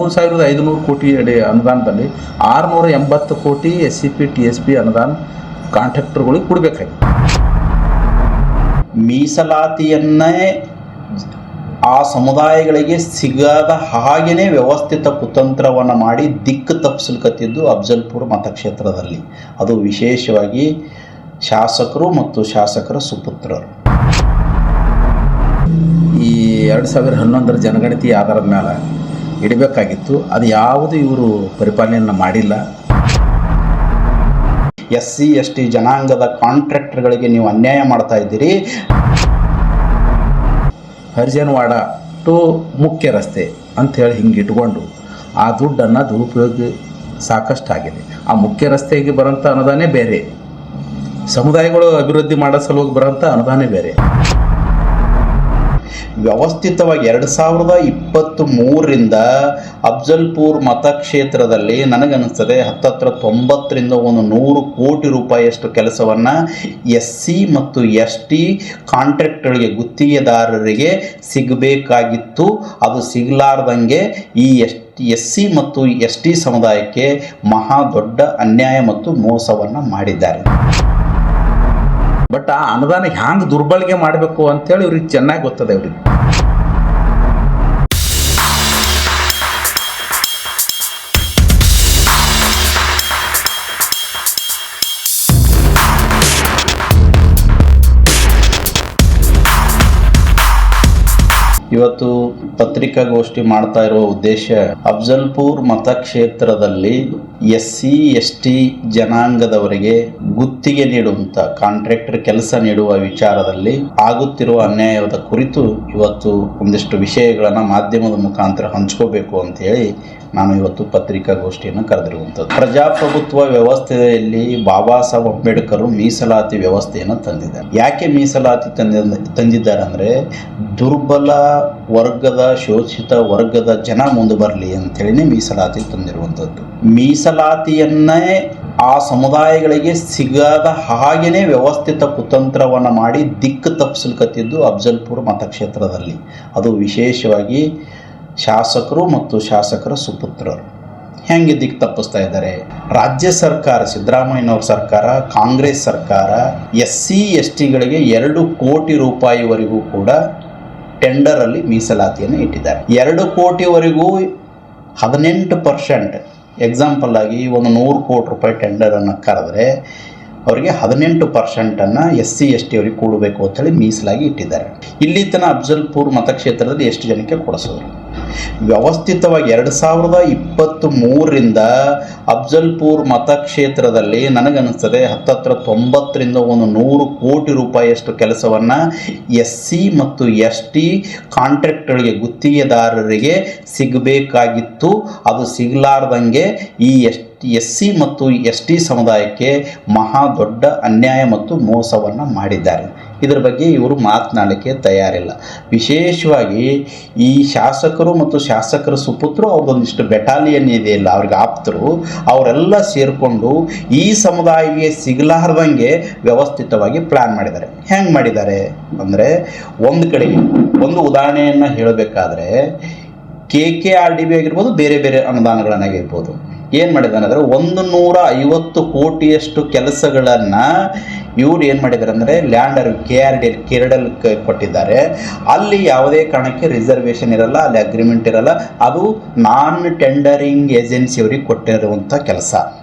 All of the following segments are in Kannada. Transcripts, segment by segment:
3500 ಕೋಟಿ ಅಡಿ ಅನುದಾನದಲ್ಲಿ 680 ಕೋಟಿ SCP TSP ಅನುದಾನ ಕಾಂಟ್ರಾಕ್ಟರ್ಗಳಿಗೆ ಕೊಡಬೇಕಾಗಿತ್ತು. ಮೀಸಲಾತಿಯನ್ನೇ ಆ ಸಮುದಾಯಗಳಿಗೆ ಸಿಗದ ಹಾಗೆಯೇ ವ್ಯವಸ್ಥಿತ ಕುತಂತ್ರವನ್ನು ಮಾಡಿ ದಿಕ್ಕು ತಪ್ಪಿಸಲ್ಕತ್ತಿದ್ದು ಅಫ್ಜಲ್ಪುರ ಮತಕ್ಷೇತ್ರದಲ್ಲಿ. ಅದು ವಿಶೇಷವಾಗಿ ಶಾಸಕರು ಮತ್ತು ಶಾಸಕರ ಸುಪುತ್ರರು. ಈ 2011 ಜನಗಣತಿ ಆಧಾರದ ಮೇಲೆ ಇಡಬೇಕಾಗಿತ್ತು. ಅದು ಯಾವುದು ಇವರು ಪರಿಪಾಲನೆಯನ್ನು ಮಾಡಿಲ್ಲ. SC ST ಜನಾಂಗದ ಕಾಂಟ್ರಾಕ್ಟರ್ಗಳಿಗೆ ನೀವು ಅನ್ಯಾಯ ಮಾಡ್ತಾ ಇದ್ದೀರಿ. ಹರಿಜನವಾಡ ಟು ಮುಖ್ಯ ರಸ್ತೆ ಅಂಥೇಳಿ ಹಿಂಗೆ ಇಟ್ಕೊಂಡು ಆ ದುಡ್ಡನ್ನು ದುರುಪಯೋಗ ಸಾಕಷ್ಟು ಆಗಿದೆ. ಆ ಮುಖ್ಯ ರಸ್ತೆಗೆ ಬರೋಂಥ ಅನುದಾನೇ ಬೇರೆ, ಸಮುದಾಯಗಳು ಅಭಿವೃದ್ಧಿ ಮಾಡೋ ಸಲುವಾಗಿ ಬರೋಂಥ ಅನುದಾನೇ ಬೇರೆ. ವ್ಯವಸ್ಥಿತವಾಗಿ 2023ರಿಂದ ಅಫ್ಜಲ್ಪುರ್ ಮತಕ್ಷೇತ್ರದಲ್ಲಿ ನನಗನ್ನಿಸ್ತದೆ ಹತ್ತತ್ರ 90ರಿಂದ 100 ಕೋಟಿ ರೂಪಾಯಿಯಷ್ಟು ಕೆಲಸವನ್ನು SC ಮತ್ತು ST ಕಾಂಟ್ರಾಕ್ಟ್ಗಳಿಗೆ ಗುತ್ತಿಗೆದಾರರಿಗೆ ಸಿಗಬೇಕಾಗಿತ್ತು. ಅದು ಸಿಗಲಾರ್ದಂಗೆ ಈ SC ಮತ್ತು ST ಸಮುದಾಯಕ್ಕೆ ಮಹಾ ದೊಡ್ಡ ಅನ್ಯಾಯ ಮತ್ತು ಮೋಸವನ್ನು ಮಾಡಿದ್ದಾರೆ. ಬಟ್ ಆ ಅನುದಾನ ಹ್ಯಾಂಗೆ ದುರ್ಬಳಕೆ ಮಾಡಬೇಕು ಅಂತೇಳಿ ಇವ್ರಿಗೆ ಚೆನ್ನಾಗಿ ಗೊತ್ತದೆ. ಅವ್ರಿಗೆ ಇವತ್ತು ಪತ್ರಿಕಾಗೋಷ್ಠಿ ಮಾಡ್ತಾ ಇರುವ ಉದ್ದೇಶ ಅಫ್ಜಲ್ಪುರ್ ಮತಕ್ಷೇತ್ರದಲ್ಲಿ SC ST ಜನಾಂಗದವರಿಗೆ ಗುತ್ತಿಗೆ ನೀಡುವಂಥ ಕಾಂಟ್ರಾಕ್ಟರ್ ಕೆಲಸ ನೀಡುವ ವಿಚಾರದಲ್ಲಿ ಆಗುತ್ತಿರುವ ಅನ್ಯಾಯದ ಕುರಿತು ಇವತ್ತು ಒಂದಿಷ್ಟು ವಿಷಯಗಳನ್ನು ಮಾಧ್ಯಮದ ಮುಖಾಂತರ ಹಂಚ್ಕೋಬೇಕು ಅಂತೇಳಿ ನಾನು ಇವತ್ತು ಪತ್ರಿಕಾಗೋಷ್ಠಿಯನ್ನು ಕರೆದಿರುವಂಥದ್ದು. ಪ್ರಜಾಪ್ರಭುತ್ವ ವ್ಯವಸ್ಥೆಯಲ್ಲಿ ಬಾಬಾ ಸಾಹೇಬ್ ಅಂಬೇಡ್ಕರ್ ಮೀಸಲಾತಿ ವ್ಯವಸ್ಥೆಯನ್ನು ತಂದಿದ್ದಾರೆ. ಯಾಕೆ ಮೀಸಲಾತಿ ತಂದಿದ್ದಾರೆ ಅಂದರೆ ದುರ್ಬಲ ವರ್ಗದ ಶೋಷಿತ ವರ್ಗದ ಜನ ಮುಂದೆ ಬರಲಿ ಅಂತೇಳಿನೇ ಮೀಸಲಾತಿ ತಂದಿರುವಂಥದ್ದು. ಮೀಸಲಾತಿಯನ್ನೇ ಆ ಸಮುದಾಯಗಳಿಗೆ ಸಿಗದ ಹಾಗೆಯೇ ವ್ಯವಸ್ಥಿತ ಕುತಂತ್ರವನ್ನು ಮಾಡಿ ದಿಕ್ಕು ತಪ್ಪಿಸಲ್ಕತ್ತಿದ್ದು ಅಫ್ಜಲ್ಪುರ ಮತಕ್ಷೇತ್ರದಲ್ಲಿ. ಅದು ವಿಶೇಷವಾಗಿ ಶಾಸಕರು ಮತ್ತು ಶಾಸಕರ ಸುಪುತ್ರರು. ಹೆಂಗೆ ದಿಕ್ಕು ತಪ್ಪಿಸ್ತಾ ಇದ್ದಾರೆ? ರಾಜ್ಯ ಸರ್ಕಾರ, ಸಿದ್ದರಾಮಯ್ಯನವ್ರ ಸರ್ಕಾರ, ಕಾಂಗ್ರೆಸ್ ಸರ್ಕಾರ SC STಗಳಿಗೆ 2 ಕೋಟಿ ರೂಪಾಯಿವರೆಗೂ ಕೂಡ ಟೆಂಡರಲ್ಲಿ ಮೀಸಲಾತಿಯನ್ನು ಇಟ್ಟಿದ್ದಾರೆ. 2 ಕೋಟಿವರೆಗೂ 18%. ಎಕ್ಸಾಂಪಲ್ ಆಗಿ ಒಂದು 100 ಕೋಟಿ ರೂಪಾಯಿ ಟೆಂಡರನ್ನು ಕರೆದ್ರೆ ಅವರಿಗೆ 18%ಅನ್ನು SC ST ಅವರಿಗೆ ಕೊಡಬೇಕು ಅಂತೇಳಿ ಮೀಸಲಾಗಿ ಇಟ್ಟಿದ್ದಾರೆ. ಇಲ್ಲಿ ತನಕ ಅಫ್ಜಲ್ಪುರ್ ಮತಕ್ಷೇತ್ರದಲ್ಲಿ ಎಷ್ಟು ಜನಕ್ಕೆ ಕೊಡಿಸೋರು? ವ್ಯವಸ್ಥಿತವಾಗಿ 2023ರಿಂದ ಅಫ್ಜಲ್ಪುರ್ ಮತಕ್ಷೇತ್ರದಲ್ಲಿ ನನಗನ್ನಿಸ್ತದೆ ಹತ್ತತ್ರ 90ರಿಂದ 100 ಕೋಟಿ ರೂಪಾಯಿಯಷ್ಟು ಕೆಲಸವನ್ನು SC ಮತ್ತು ST ಕಾಂಟ್ರಾಕ್ಟರ್ಗಳಿಗೆ ಗುತ್ತಿಗೆದಾರರಿಗೆ ಸಿಗಬೇಕಾಗಿತ್ತು. ಅದು ಸಿಗಲಾರ್ದಂಗೆ ಈ SC ಮತ್ತು ST ಸಮುದಾಯಕ್ಕೆ ಮಹಾ ದೊಡ್ಡ ಅನ್ಯಾಯ ಮತ್ತು ಮೋಸವನ್ನು ಮಾಡಿದ್ದಾರೆ. ಇದರ ಬಗ್ಗೆ ಇವರು ಮಾತನಾಡಲಿಕ್ಕೆ ತಯಾರಿಲ್ಲ. ವಿಶೇಷವಾಗಿ ಈ ಶಾಸಕರು ಮತ್ತು ಶಾಸಕರ ಸುಪುತ್ರರು ಅವ್ರದ್ದೊಂದಿಷ್ಟು ಬೆಟಾಲಿಯನ್ ಇದೆಯಲ್ಲ, ಅವ್ರಿಗೆ ಆಪ್ತರು, ಅವರೆಲ್ಲ ಸೇರಿಕೊಂಡು ಈ ಸಮುದಾಯಕ್ಕೆ ಸಿಗಲಾರ್ದಂಗೆ ವ್ಯವಸ್ಥಿತವಾಗಿ ಪ್ಲ್ಯಾನ್ ಮಾಡಿದ್ದಾರೆ. ಹೆಂಗೆ ಮಾಡಿದ್ದಾರೆ ಅಂದರೆ, ಒಂದು ಕಡೆಗೆ ಒಂದು ಉದಾಹರಣೆಯನ್ನು ಹೇಳಬೇಕಾದ್ರೆ KKRDB ಆಗಿರ್ಬೋದು, ಬೇರೆ ಬೇರೆ ಅನುದಾನಗಳನ್ನಾಗಿರ್ಬೋದು, ಏನು ಮಾಡಿದ್ದಾನೆ ಅಂದರೆ 150 ಕೋಟಿಯಷ್ಟು ಕೆಲಸಗಳನ್ನು ಇವ್ರು ಏನು ಮಾಡಿದ್ದಾರೆ ಅಂದರೆ ಲ್ಯಾಂಡರ್ ಕೇರಡಲ್ ಕೊಟ್ಟಿದ್ದಾರೆ. ಅಲ್ಲಿ ಯಾವುದೇ ಕಾರಣಕ್ಕೆ ರಿಸರ್ವೇಷನ್ ಇರಲ್ಲ, ಅಲ್ಲಿ ಅಗ್ರಿಮೆಂಟ್ ಇರಲ್ಲ. ಅದು ನಾನ್ ಟೆಂಡರಿಂಗ್ ಏಜೆನ್ಸಿಯವ್ರಿಗೆ ಕೊಟ್ಟಿರುವಂಥ ಕೆಲಸ.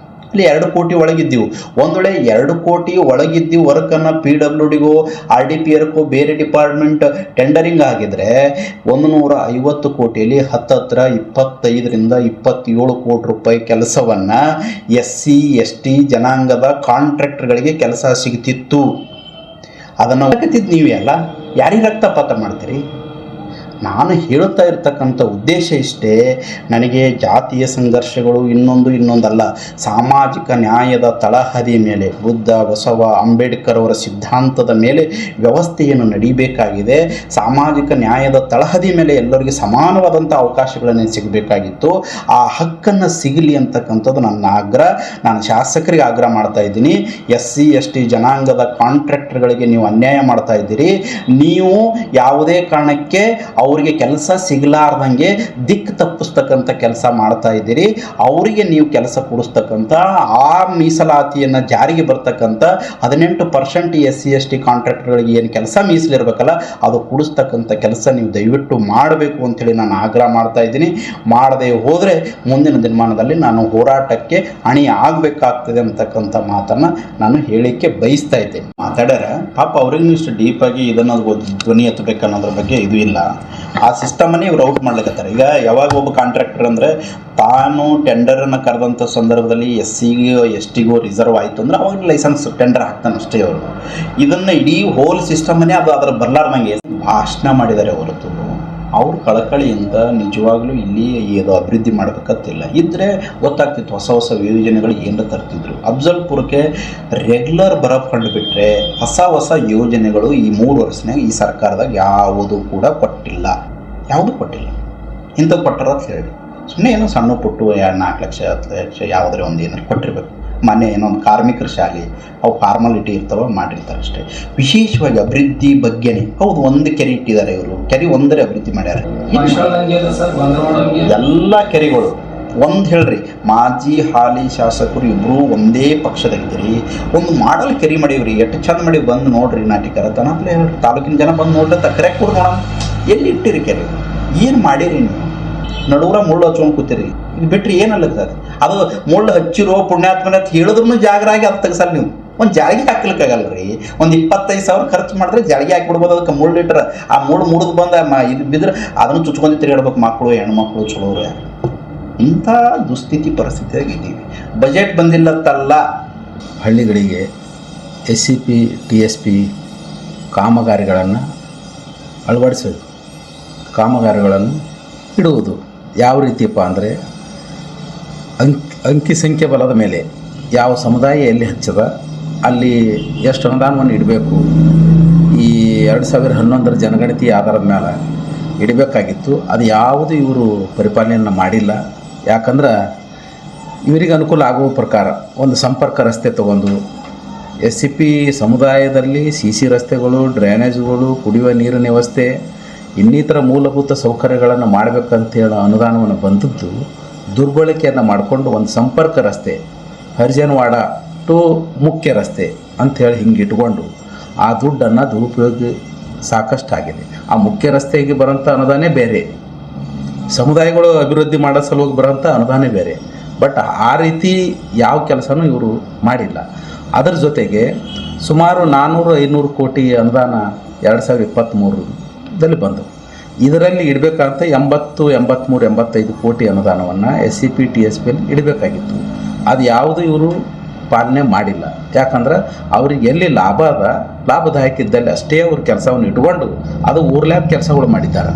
ಅಲ್ಲಿ 2 ಕೋಟಿ ಒಳಗಿದ್ದೀವಿ. ಒಂದು ವೇಳೆ 2 ಕೋಟಿ ಒಳಗಿದ್ದೀವಿ ವರ್ಕನ್ನು PWDಗೋ RDPRಕ್ಕೋ ಬೇರೆ ಡಿಪಾರ್ಟ್ಮೆಂಟ್ ಟೆಂಡರಿಂಗ್ ಆಗಿದ್ರೆ 150 ಕೋಟಿಯಲ್ಲಿ ಹತ್ತತ್ರ 25ರಿಂದ 27 ಕೋಟಿ ರೂಪಾಯಿ ಕೆಲಸವನ್ನು SC ST ಜನಾಂಗದ ಕಾಂಟ್ರಾಕ್ಟರ್ಗಳಿಗೆ ಕೆಲಸ ಸಿಗ್ತಿತ್ತು. ಅದನ್ನು ನೀವೇ ಅಲ್ಲ, ಯಾರಿಗೆ ರಕ್ತಪಾತ ಮಾಡ್ತೀರಿ? ನಾನು ಹೇಳುತ್ತಾ ಇರ್ತಕ್ಕಂಥ ಉದ್ದೇಶ ಇಷ್ಟೇ. ನನಗೆ ಜಾತಿಯ ಸಂಘರ್ಷಗಳು ಇನ್ನೊಂದಲ್ಲ, ಸಾಮಾಜಿಕ ನ್ಯಾಯದ ತಳಹದಿ ಮೇಲೆ ಬುದ್ಧ, ಬಸವ, ಅಂಬೇಡ್ಕರ್ ಅವರ ಸಿದ್ಧಾಂತದ ಮೇಲೆ ವ್ಯವಸ್ಥೆಯನ್ನು ನಡೀಬೇಕಾಗಿದೆ. ಸಾಮಾಜಿಕ ನ್ಯಾಯದ ತಳಹದಿ ಮೇಲೆ ಎಲ್ಲರಿಗೆ ಸಮಾನವಾದಂಥ ಅವಕಾಶಗಳನ್ನು ಸಿಗಬೇಕಾಗಿತ್ತು. ಆ ಹಕ್ಕನ್ನು ಸಿಗಲಿ ಅಂತಕ್ಕಂಥದ್ದು ನನ್ನ ಆಗ್ರಹ. ನಾನು ಶಾಸಕರಿಗೆ ಆಗ್ರಹ ಮಾಡ್ತಾ ಇದ್ದೀನಿ. SC ST ಜನಾಂಗದ ಕಾಂಟ್ರಾಕ್ಟರ್ಗಳಿಗೆ ನೀವು ಅನ್ಯಾಯ ಮಾಡ್ತಾ ಇದ್ದೀರಿ. ನೀವು ಯಾವುದೇ ಕಾರಣಕ್ಕೆ ಅವರಿಗೆ ಕೆಲಸ ಸಿಗಲಾರ್ದಂಗೆ ದಿಕ್ಕು ತಪ್ಪಿಸ್ತಕ್ಕಂಥ ಕೆಲಸ ಮಾಡ್ತಾ ಇದ್ದೀರಿ. ಅವರಿಗೆ ನೀವು ಕೆಲಸ ಕೊಡಿಸ್ತಕ್ಕಂಥ ಆ ಮೀಸಲಾತಿಯನ್ನು ಜಾರಿಗೆ ಬರ್ತಕ್ಕಂಥ 18% SC/ST ಕಾಂಟ್ರಾಕ್ಟರ್ಗಳಿಗೆ ಏನು ಕೆಲಸ ಮೀಸಲಿರಬೇಕಲ್ಲ ಅದು ಕೊಡಿಸ್ತಕ್ಕಂಥ ಕೆಲಸ ನೀವು ದಯವಿಟ್ಟು ಮಾಡಬೇಕು ಅಂಥೇಳಿ ನಾನು ಆಗ್ರಹ ಮಾಡ್ತಾ ಇದ್ದೀನಿ. ಮಾಡದೆ ಹೋದರೆ ಮುಂದಿನ ದಿನಮಾನದಲ್ಲಿ ನಾನು ಹೋರಾಟಕ್ಕೆ ಅಣಿ ಆಗಬೇಕಾಗ್ತದೆ ಅಂತಕ್ಕಂಥ ಮಾತನ್ನು ನಾನು ಹೇಳಿಕೆ ಬಯಸ್ತಾ ಇದ್ದೇನೆ. ಮಾತಾಡ್ಯಾರ ಪಾಪ ಅವ್ರಿಗೂ ಇಷ್ಟು ಡೀಪಾಗಿ ಇದನ್ನು ಧ್ವನಿ ಎತ್ತಬೇಕು ಅನ್ನೋದ್ರ ಬಗ್ಗೆ ಇದು ಇಲ್ಲ. ಆ ಸಿಸ್ಟಮನ್ನೇ ಇವ್ರು ಔಟ್ ಮಾಡ್ಲಿಕ್ಕತ್ತಾರೆ. ಈಗ ಯಾವಾಗ ಒಬ್ಬ ಕಾಂಟ್ರಾಕ್ಟರ್ ಅಂದರೆ ತಾನು ಟೆಂಡರನ್ನು ಕರೆದಂಥ ಸಂದರ್ಭದಲ್ಲಿ SCಗೋ STಗೋ ರಿಸರ್ವ್ ಆಯಿತು ಅಂದರೆ ಅವಾಗ ಲೈಸೆನ್ಸ್ ಟೆಂಡರ್ ಹಾಕ್ತಾನೆ ಅಷ್ಟೇ. ಅವರು ಇದನ್ನು ಇಡೀ ಹೋಲ್ ಸಿಸ್ಟಮನ್ನೇ ಅದರ ಬರಲಾರ್ದಂಗೆ ಭಾಷಣ ಮಾಡಿದ್ದಾರೆ ಹೊರತು ಅವ್ರು ಕಳಕಳಿಯಿಂದ ನಿಜವಾಗ್ಲೂ ಇಲ್ಲಿ ಇದು ಅಭಿವೃದ್ಧಿ ಮಾಡಬೇಕಂತಿಲ್ಲ. ಇದ್ದರೆ ಗೊತ್ತಾಗ್ತಿತ್ತು ಹೊಸ ಹೊಸ ಯೋಜನೆಗಳು ಏನರ ತರ್ತಿದ್ರು. ಅಫ್ಜಲ್ಪುರಕ್ಕೆ ರೆಗ್ಯುಲರ್ ಬರ ಫಂಡ್ ಬಿಟ್ಟರೆ ಹೊಸ ಯೋಜನೆಗಳು ಈ 3 ವರ್ಷನಾಗ ಈ ಸರ್ಕಾರದಾಗ ಯಾವುದೂ ಕೂಡ ಕೊಟ್ಟಿಲ್ಲ. ಯಾವುದೂ ಕೊಟ್ಟಿಲ್ಲ. ಇಂಥದ್ದು ಕೊಟ್ಟರ ಅಂತ ಹೇಳಿ ಸುಮ್ಮನೆ ಏನೋ ಸಣ್ಣ ಪುಟ್ಟು 4 ಲಕ್ಷ 10 ಲಕ್ಷ ಯಾವುದೇ ಒಂದು ಏನಾರು ಕೊಟ್ಟಿರ್ಬೇಕು. ಮನೆ ಏನೋ ಒಂದು ಕಾರ್ಮಿಕರ ಶಾಲೆ ಅವು ಫಾರ್ಮಾಲಿಟಿ ಇರ್ತಾವ ಮಾಡಿರ್ತಾರೆ ಅಷ್ಟೇ. ವಿಶೇಷವಾಗಿ ಅಭಿವೃದ್ಧಿ ಬಗ್ಗೆನೇ ಹೌದು ಒಂದು ಕೆರೆ ಇಟ್ಟಿದ್ದಾರೆ ಇವರು. ಕೆರೆ ಒಂದರೆ ಅಭಿವೃದ್ಧಿ ಮಾಡ್ಯಾರ. ಎಲ್ಲ ಕೆರೆಗಳು ಒಂದು ಹೇಳ್ರಿ, ಮಾಜಿ ಹಾಲಿ ಶಾಸಕರು ಇಬ್ಬರು ಒಂದೇ ಪಕ್ಷದಾಗಿದ್ದೀರಿ. ಒಂದು ಮಾಡಲ್ ಕೆರೆ ಮಾಡೀವ್ರಿ, ಎಷ್ಟು ಚಂದ ಮಾಡಿ ಬಂದು ನೋಡ್ರಿ. ನಾಟಿಕರ ತನಪಲೆ ಹೇಳ್ರಿ, ತಾಲೂಕಿನ ಜನ ಬಂದು ನೋಡ್ರಿ, ಕರೆ ಕೊಡು ನೋಡೋಣ. ಎಲ್ಲಿ ಇಟ್ಟಿರಿ ಕೆರೆ? ಏನು ಮಾಡಿರಿ ನೀವು? ನಡುವರ ಮುಳ್ಳು ಹಚ್ಕೊಂಡು ಕೂತಿರಿ. ಇದು ಬಿಟ್ಟರೆ ಏನಲ್ಲದ ಅದು ಮುಳ್ಳು ಹಚ್ಚಿರೋ ಪುಣ್ಯಾತ್ಮನ ಅಂತ ಹೇಳಿದ್ರು ಜಾಗರಾಗಿ ಅದು ತೆಗ್ಸಲ್ಲ. ನೀವು ಒಂದು ಜಾಳಿಗೆ ಹಾಕ್ಲಿಕ್ಕಾಗಲ್ಲ ರೀ. ಒಂದು 25,000 ಖರ್ಚು ಮಾಡಿದ್ರೆ ಜಾಳಿಗೆ ಹಾಕಿಬಿಡ್ಬೋದು. ಅದಕ್ಕೆ ಮುಳ್ಳು ಇಟ್ಟರೆ ಆ ಮುಳ್ಳು ಮುರಿದು ಬಂದ ಇದು ಬಿದ್ದರೆ ಅದನ್ನು ಚುಚ್ಕೊಂಡು ತಿರುಗಾಡ್ಬೇಕು ಮಕ್ಕಳು ಹೆಣ್ಮಕ್ಳು ಚಲೋರು ಯಾರು. ಇಂಥ ದುಸ್ಥಿತಿ ಪರಿಸ್ಥಿತಿಯಾಗಿದ್ದೀವಿ. ಬಜೆಟ್ ಬಂದಿಲ್ಲತ್ತಲ್ಲ. ಹಳ್ಳಿಗಳಿಗೆ SCP TSP ಕಾಮಗಾರಿಗಳನ್ನು ಅಳವಡಿಸೋದು, ಕಾಮಗಾರಿಗಳನ್ನು ಇಡುವುದು ಯಾವ ರೀತಿಯಪ್ಪ ಅಂದರೆ ಅಂಕಿ ಸಂಖ್ಯೆ ಬಲದ ಮೇಲೆ ಯಾವ ಸಮುದಾಯ ಎಲ್ಲಿ ಹಚ್ಚದ ಅಲ್ಲಿ ಎಷ್ಟು ಅನುದಾನವನ್ನು ಇಡಬೇಕು. ಈ 2011 ಜನಗಣತಿ ಆಧಾರದ ಮೇಲೆ ಇಡಬೇಕಾಗಿತ್ತು. ಅದು ಯಾವುದು ಇವರು ಪರಿಪಾಲನೆಯನ್ನು ಮಾಡಿಲ್ಲ. ಯಾಕಂದ್ರೆ ಇವರಿಗೆ ಅನುಕೂಲ ಆಗುವ ಪ್ರಕಾರ ಒಂದು ಸಂಪರ್ಕ ರಸ್ತೆ ತಗೊಂಡು SCP ಸಮುದಾಯದಲ್ಲಿ CC ರಸ್ತೆಗಳು, ಡ್ರೈನೇಜ್ಗಳು, ಕುಡಿಯುವ ನೀರಿನ ವ್ಯವಸ್ಥೆ, ಇನ್ನಿತರ ಮೂಲಭೂತ ಸೌಕರ್ಯಗಳನ್ನು ಮಾಡಬೇಕಂತೇಳಿ ಅನುದಾನವನ್ನು ಬಂದದ್ದು ದುರ್ಬಳಕೆಯನ್ನು ಮಾಡಿಕೊಂಡು ಒಂದು ಸಂಪರ್ಕ ರಸ್ತೆ ಹರಿಜನವಾಡ ಟು ಮುಖ್ಯ ರಸ್ತೆ ಅಂಥೇಳಿ ಹಿಂಗೆ ಇಟ್ಕೊಂಡು ಆ ದುಡ್ಡನ್ನು ದುರುಪಯೋಗ ಸಾಕಷ್ಟು ಆಗಿದೆ. ಆ ಮುಖ್ಯ ರಸ್ತೆಗೆ ಬರೋಂಥ ಅನುದಾನೇ ಬೇರೆ, ಸಮುದಾಯಗಳು ಅಭಿವೃದ್ಧಿ ಮಾಡೋ ಸಲುವಾಗಿ ಬರೋಂಥ ಅನುದಾನೇ ಬೇರೆ. ಬಟ್ ಆ ರೀತಿ ಯಾವ ಕೆಲಸನೂ ಇವರು ಮಾಡಿಲ್ಲ. ಅದರ ಜೊತೆಗೆ ಸುಮಾರು 400-500 ಕೋಟಿ ಅನುದಾನ 2023ದಲ್ಲಿ ಬಂದವು. ಇದರಲ್ಲಿ ಇಡಬೇಕಂತ 80-85 ಕೋಟಿ ಅನುದಾನವನ್ನು SCP TSPಯಲ್ಲಿ ಇಡಬೇಕಾಗಿತ್ತು. ಅದು ಯಾವುದು ಇವರು ಪಾಲನೆ ಮಾಡಿಲ್ಲ. ಯಾಕಂದ್ರೆ ಅವ್ರಿಗೆ ಎಲ್ಲಿ ಲಾಭ ಅದ, ಲಾಭದಾಯಕ ಇದ್ದಲ್ಲಿ ಅಷ್ಟೇ ಅವ್ರ ಕೆಲಸವನ್ನು ಇಟ್ಕೊಂಡು ಅದು ಊರ್ಲ್ಯಾಗ ಕೆಲಸಗಳು ಮಾಡಿದ್ದಾರೆ.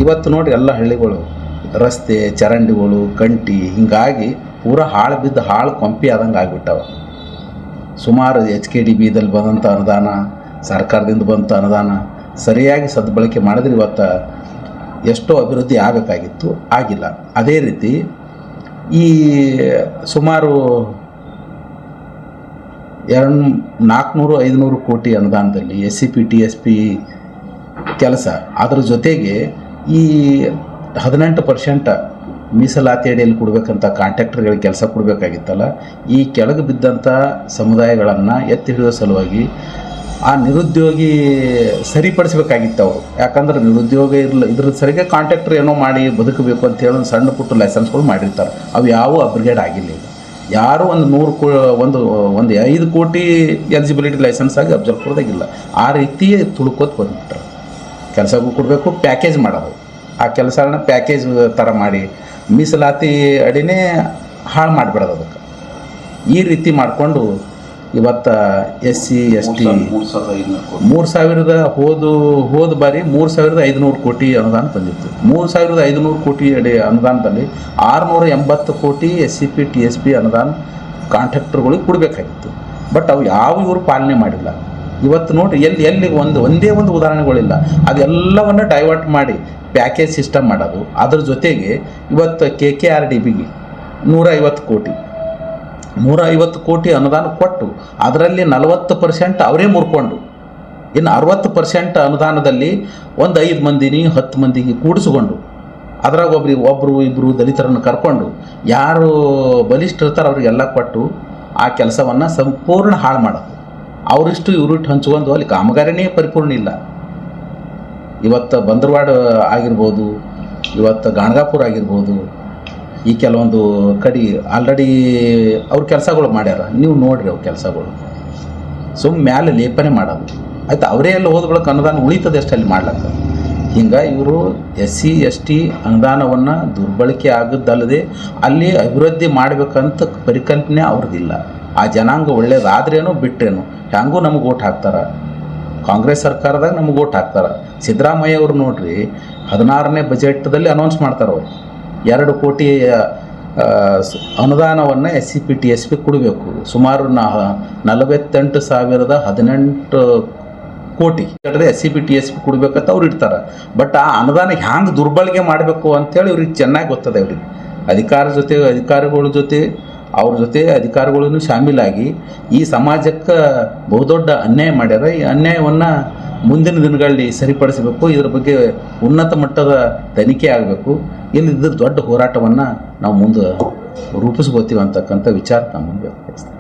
ಇವತ್ತು ನೋಡಿ ಎಲ್ಲ ಹಳ್ಳಿಗಳು ರಸ್ತೆ, ಚರಂಡಿಗಳು, ಕಂಟಿ ಹಿಂಗಾಗಿ ಪೂರ ಹಾಳು ಬಿದ್ದು ಹಾಳು ಕೊಂಪಿ ಆದಂಗೆ ಆಗಿಬಿಟ್ಟವ. ಸುಮಾರು HKDBದಲ್ಲಿ ಬಂದಂಥ ಅನುದಾನ, ಸರ್ಕಾರದಿಂದ ಬಂದಂಥ ಅನುದಾನ ಸರಿಯಾಗಿ ಸದ್ಬಳಕೆ ಮಾಡಿದ್ರೆ ಇವತ್ತು ಎಷ್ಟೋ ಅಭಿವೃದ್ಧಿ ಆಗಬೇಕಾಗಿತ್ತು, ಆಗಿಲ್ಲ. ಅದೇ ರೀತಿ ಈ ಸುಮಾರು 400-500 ಕೋಟಿ ಅನುದಾನದಲ್ಲಿ SCP TSP ಕೆಲಸ, ಅದರ ಜೊತೆಗೆ ಈ 18% ಮೀಸಲಾತಿ ಅಡಿಯಲ್ಲಿ ಕೊಡಬೇಕಂತ ಕಾಂಟ್ರಾಕ್ಟರ್ಗಳಿಗೆ ಕೆಲಸ ಕೊಡಬೇಕಾಗಿತ್ತಲ್ಲ, ಈ ಕೆಳಗೆ ಬಿದ್ದಂಥ ಸಮುದಾಯಗಳನ್ನು ಎತ್ತಿ ಹಿಡಿಯೋ ಸಲುವಾಗಿ ಆ ನಿರುದ್ಯೋಗಿ ಸರಿಪಡಿಸ್ಬೇಕಾಗಿತ್ತು ಅವರು. ಯಾಕಂದ್ರೆ ನಿರುದ್ಯೋಗ ಇದ್ರ ಸರಿಗೆ ಕಾಂಟ್ರಾಕ್ಟರ್ ಏನೋ ಮಾಡಿ ಬದುಕಬೇಕು ಅಂತ ಹೇಳಿ ಒಂದು ಸಣ್ಣ ಪುಟ್ಟ ಲೈಸೆನ್ಸ್ಗಳು ಮಾಡಿರ್ತಾರೆ. ಅವು ಯಾವ ಅಪ್ಗ್ರೇಡ್ ಆಗಿಲ್ಲ. ಈಗ ಯಾರು ಒಂದು 5 ಕೋಟಿ ಎಲಿಜಿಬಿಲಿಟಿ ಲೈಸೆನ್ಸ್ ಆಗಿ ಅಫ್ಜಲ್ಪುರದಾಗಿಲ್ಲ. ಆ ರೀತಿ ತುಳ್ಕೋತ ಬಂದ್ಬಿಟ್ರೆ ಕೆಲಸಕ್ಕೂ ಕೊಡಬೇಕು, ಪ್ಯಾಕೇಜ್ ಮಾಡೋದು. ಆ ಕೆಲಸಗಳನ್ನ ಪ್ಯಾಕೇಜ್ ಥರ ಮಾಡಿ ಮೀಸಲಾತಿ ಅಡಿನೇ ಹಾಳು ಮಾಡಿಬಿಡೋದು. ಅದಕ್ಕೆ ಈ ರೀತಿ ಮಾಡಿಕೊಂಡು ಇವತ್ತು SC ST 3,000 ಹೋದ ಬಾರಿ 3,500 ಕೋಟಿ ಅನುದಾನ ಬಂದಿತ್ತು. 3,500 ಕೋಟಿ ಅಡಿ ಅನುದಾನದಲ್ಲಿ 680 ಕೋಟಿ SCP TSP ಅನುದಾನ ಕಾಂಟ್ರಾಕ್ಟರ್ಗಳಿಗೆ ಕೊಡಬೇಕಾಗಿತ್ತು. ಬಟ್ ಅವು ಯಾವ ಇವರು ಪಾಲನೆ ಮಾಡಿಲ್ಲ. ಇವತ್ತು ನೋಡಿರಿ ಎಲ್ಲಿ ಒಂದೇ ಒಂದು ಉದಾಹರಣೆಗಳಿಲ್ಲ. ಅದೆಲ್ಲವನ್ನು ಡೈವರ್ಟ್ ಮಾಡಿ ಪ್ಯಾಕೇಜ್ ಸಿಸ್ಟಮ್ ಮಾಡೋದು. ಅದ್ರ ಜೊತೆಗೆ ಇವತ್ತು KKRDBಗೆ 150 ಕೋಟಿ ಅನುದಾನ ಕೊಟ್ಟು ಅದರಲ್ಲಿ 40% ಅವರೇ ಮುರ್ಕೊಂಡು ಇನ್ನು 60% ಅನುದಾನದಲ್ಲಿ ಒಂದು 5 ಮಂದಿನಿ 10 ಮಂದಿಗೆ ಕೂಡಿಸ್ಕೊಂಡು ಅದ್ರಾಗ ಒಬ್ಬರು ಇಬ್ಬರು ದಲಿತರನ್ನು ಕರ್ಕೊಂಡು ಯಾರು ಬಲಿಷ್ಠ ಇರ್ತಾರೆ ಅವರಿಗೆಲ್ಲ ಕೊಟ್ಟು ಆ ಕೆಲಸವನ್ನು ಸಂಪೂರ್ಣ ಹಾಳು ಮಾಡೋದು. ಅವರಿಷ್ಟು ಇವರಿಟ್ಟು ಹಂಚ್ಕೊಂಡು ಅಲ್ಲಿ ಕಾಮಗಾರಿನೇ ಪರಿಪೂರ್ಣ ಇಲ್ಲ. ಇವತ್ತು ಬಂದರವಾಡ ಆಗಿರ್ಬೋದು, ಇವತ್ತು ಗಾಣಗಾಪುರ ಆಗಿರ್ಬೋದು, ಈ ಕೆಲವೊಂದು ಕಡೆ ಆಲ್ರೆಡಿ ಅವ್ರ ಕೆಲಸಗಳು ಮಾಡ್ಯಾರ. ನೀವು ನೋಡ್ರಿ ಅವ್ರ ಕೆಲಸಗಳು ಮ್ಯಾಲೆ ಲೇಪನೆ ಮಾಡೋದು ಆಯ್ತು. ಅವರೇ ಎಲ್ಲ ಹೋದ ಬಳಿಕ ಅನುದಾನ ಉಳಿತದೆ ಅಷ್ಟು ಅಲ್ಲಿ ಮಾಡ್ಲಿಕ್ಕೆ. ಹಿಂಗೆ ಇವರು SC ST ಅನುದಾನವನ್ನು ದುರ್ಬಳಕೆ ಆಗೋದಲ್ಲದೆ ಅಲ್ಲಿ ಅಭಿವೃದ್ಧಿ ಮಾಡಬೇಕಂತ ಪರಿಕಲ್ಪನೆ ಅವ್ರದ್ದಿಲ್ಲ. ಆ ಜನಾಂಗ ಒಳ್ಳೇದಾದ್ರೇನೋ ಬಿಟ್ರೇನೋ ಹ್ಯಾಂಗೂ ನಮಗೆ ಓಟ್ ಹಾಕ್ತಾರೆ. ಕಾಂಗ್ರೆಸ್ ಸರ್ಕಾರದಾಗ ನಮಗೆ ಓಟ್ ಹಾಕ್ತಾರೆ. ಸಿದ್ದರಾಮಯ್ಯ ಅವರು ನೋಡ್ರಿ 16ನೇ ಬಜೆಟ್ದಲ್ಲಿ ಅನೌನ್ಸ್ ಮಾಡ್ತಾರೆ. ಅವರು 2 ಕೋಟಿ ಅನುದಾನವನ್ನು SCP TSP ಕೊಡಬೇಕು. ಸುಮಾರು 48,018 ಕೋಟಿ SCP TSP ಕೊಡಬೇಕಂತ ಅವ್ರು ಇಡ್ತಾರೆ. ಬಟ್ ಆ ಅನುದಾನ ಹ್ಯಾಂಗೆ ದುರ್ಬಳಕೆ ಮಾಡಬೇಕು ಅಂಥೇಳಿ ಇವ್ರಿಗೆ ಚೆನ್ನಾಗಿ ಗೊತ್ತದೆ. ಅವ್ರಿಗೆ ಅಧಿಕಾರಿಗಳ ಜೊತೆ ಅವ್ರ ಜೊತೆ ಅಧಿಕಾರಿಗಳನ್ನು ಶಾಮೀಲಾಗಿ ಈ ಸಮಾಜಕ್ಕೆ ಬಹುದೊಡ್ಡ ಅನ್ಯಾಯ ಮಾಡ್ಯಾರ. ಈ ಅನ್ಯಾಯವನ್ನು ಮುಂದಿನ ದಿನಗಳಲ್ಲಿ ಸರಿಪಡಿಸಬೇಕು. ಇದರ ಬಗ್ಗೆ ಉನ್ನತ ಮಟ್ಟದ ತನಿಖೆ ಆಗಬೇಕು. ಇಲ್ಲಿದ್ದ ದೊಡ್ಡ ಹೋರಾಟವನ್ನು ನಾವು ಮುಂದೆ ರೂಪಿಸ್ಕೋತೀವಿ ಅಂತಕ್ಕಂಥ ವಿಚಾರ ನಮ್ಮ ಮುಂದೆ ವ್ಯಕ್ತಪಡಿಸ್ತೀವಿ.